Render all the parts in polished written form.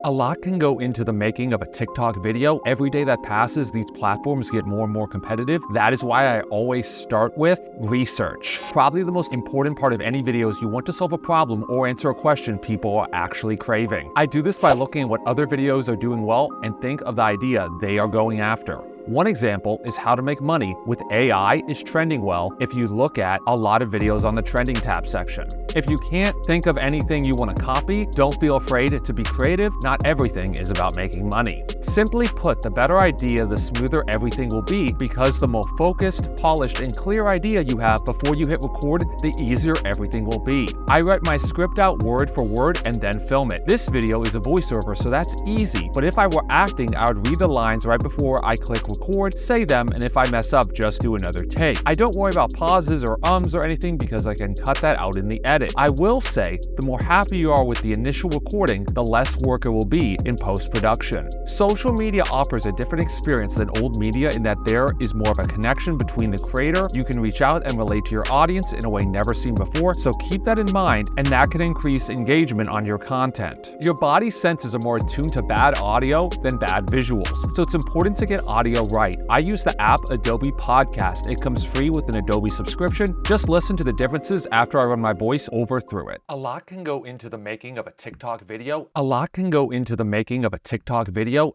A lot can go into the making of a TikTok video. Every day that passes, these platforms get more and more competitive. That is why I always start with research. Probably the most important part of any video is you want to solve a problem or answer a question people are actually craving. I do this by looking at what other videos are doing well and think of the idea they are going after. One example is how to make money with AI is trending well if you look at a lot of videos on the trending tab section. If you can't think of anything you want to copy, don't feel afraid to be creative. Not everything is about making money. Simply put, the better idea, the smoother everything will be, because the more focused, polished, and clear idea you have before you hit record, the easier everything will be. I write my script out word for word and then film it. This video is a voiceover, so that's easy. But if I were acting, I would read the lines right before I click record, say them, and if I mess up, just do another take. I don't worry about pauses or ums or anything because I can cut that out in the edit. I will say, the more happy you are with the initial recording, the less work it will be in post-production. Social media offers a different experience than old media in that there is more of a connection between the creator. You can reach out and relate to your audience in a way never seen before, so keep that in mind, and that can increase engagement on your content. Your body senses are more attuned to bad audio than bad visuals, so it's important to get audio right. I use the app Adobe Podcast. It comes free with an Adobe subscription. Just listen to the differences after I run my voice over through it. A lot can go into the making of a TikTok video.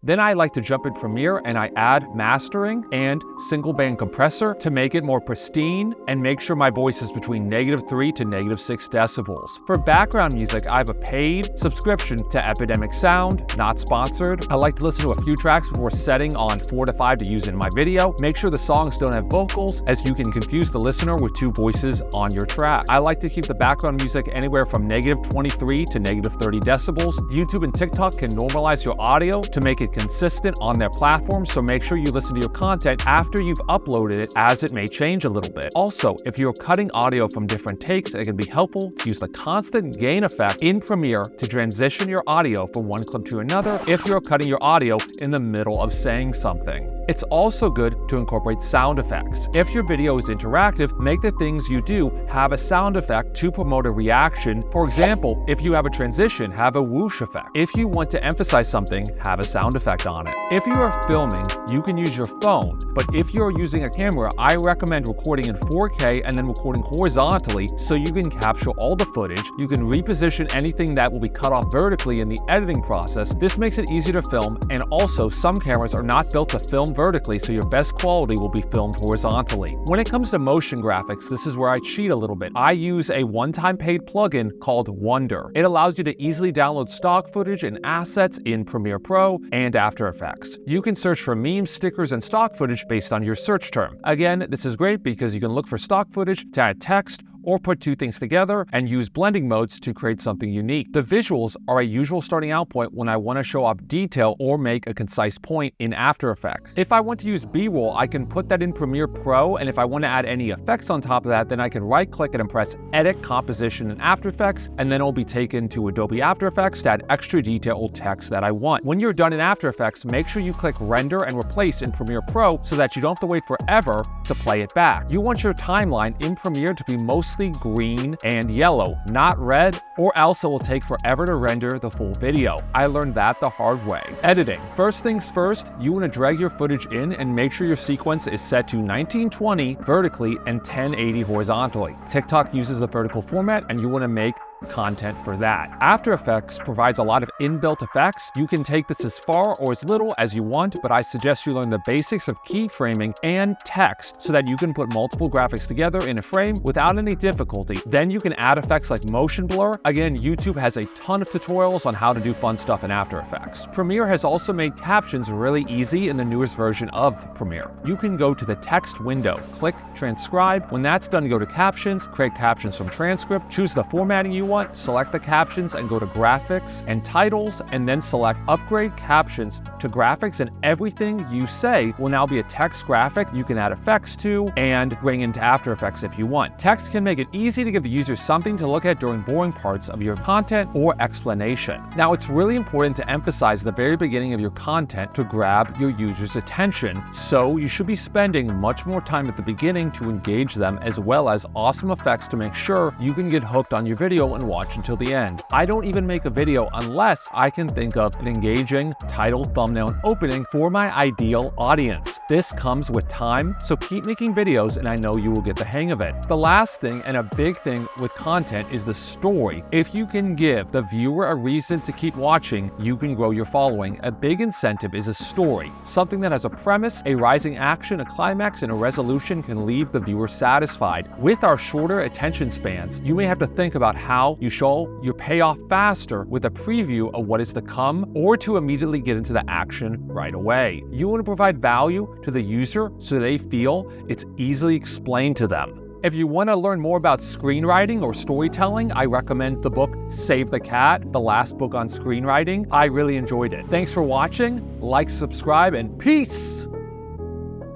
Then I like to jump in Premiere and I add mastering and single band compressor to make it more pristine and make sure my voice is between -3 to -6 decibels. For background music, I have a paid subscription to Epidemic Sound, not sponsored. I like to listen to a few tracks before setting on 4 to 5 to use in my video. Make sure the songs don't have vocals, as you can confuse the listener with two voices on your track. I like to keep the background music anywhere from -23 to -30 decibels. YouTube and TikTok can normalize your audio to make it consistent on their platform, so make sure you listen to your content after you've uploaded it, as it may change a little bit. Also, if you're cutting audio from different takes, it can be helpful to use the constant gain effect in Premiere to transition your audio from one clip to another if you're cutting your audio in the middle of saying something. It's also good to incorporate sound effects. If your video is interactive, make the things you do have a sound effect to promote a reaction. For example, if you have a transition, have a whoosh effect. If you want to emphasize something, have a sound effect on it. If you are filming, you can use your phone, but if you're using a camera, I recommend recording in 4K and then recording horizontally so you can capture all the footage. You can reposition anything that will be cut off vertically in the editing process. This makes it easier to film, and also some cameras are not built to film vertically, so your best quality will be filmed horizontally. When it comes to motion graphics, this is where I cheat a little bit. I use a one-time paid plugin called Wonder. It allows you to easily download stock footage and assets in Premiere Pro and After Effects. You can search for memes, stickers, and stock footage based on your search term. Again, this is great because you can look for stock footage to add text or put two things together and use blending modes to create something unique. The visuals are a usual starting out point when I want to show off detail or make a concise point in After Effects. If I want to use B-roll, I can put that in Premiere Pro, and if I want to add any effects on top of that, then I can right-click it and press Edit Composition in After Effects, and then it'll be taken to Adobe After Effects to add extra detail or text that I want. When you're done in After Effects, make sure you click Render and Replace in Premiere Pro so that you don't have to wait forever to play it back. You want your timeline in Premiere to be mostly green and yellow, not red, or else it will take forever to render the full video. I learned that the hard way. Editing. First things first, you want to drag your footage in and make sure your sequence is set to 1920 vertically and 1080 horizontally. TikTok uses a vertical format, and you want to make content for that. After Effects provides a lot of inbuilt effects. You can take this as far or as little as you want, but I suggest you learn the basics of keyframing and text so that you can put multiple graphics together in a frame without any difficulty. Then you can add effects like motion blur. Again, YouTube has a ton of tutorials on how to do fun stuff in After Effects. Premiere has also made captions really easy in the newest version of Premiere. You can go to the text window, click transcribe. When that's done, go to captions, create captions from transcript, choose the formatting you want, select the captions and go to graphics and titles, and then select upgrade captions to graphics, and everything you say will now be a text graphic you can add effects to and bring into After Effects if you want. Text can make it easy to give the user something to look at during boring parts of your content or explanation. Now, it's really important to emphasize the very beginning of your content to grab your user's attention, so you should be spending much more time at the beginning to engage them, as well as awesome effects to make sure you can get hooked on your video and watch until the end. I don't even make a video unless I can think of an engaging title, thumbnail, and opening for my ideal audience. This comes with time, so keep making videos and I know you will get the hang of it. The last thing, and a big thing with content, is the story. If you can give the viewer a reason to keep watching, you can grow your following. A big incentive is a story. Something that has a premise, a rising action, a climax, and a resolution can leave the viewer satisfied. With our shorter attention spans, you may have to think about how you show your payoff faster with a preview of what is to come, or to immediately get into the action right away. You want to provide value to the user so they feel it's easily explained to them. If you want to learn more about screenwriting or storytelling, I recommend the book Save the Cat, the last book on screenwriting. I really enjoyed it. Thanks for watching. Like, subscribe, and peace!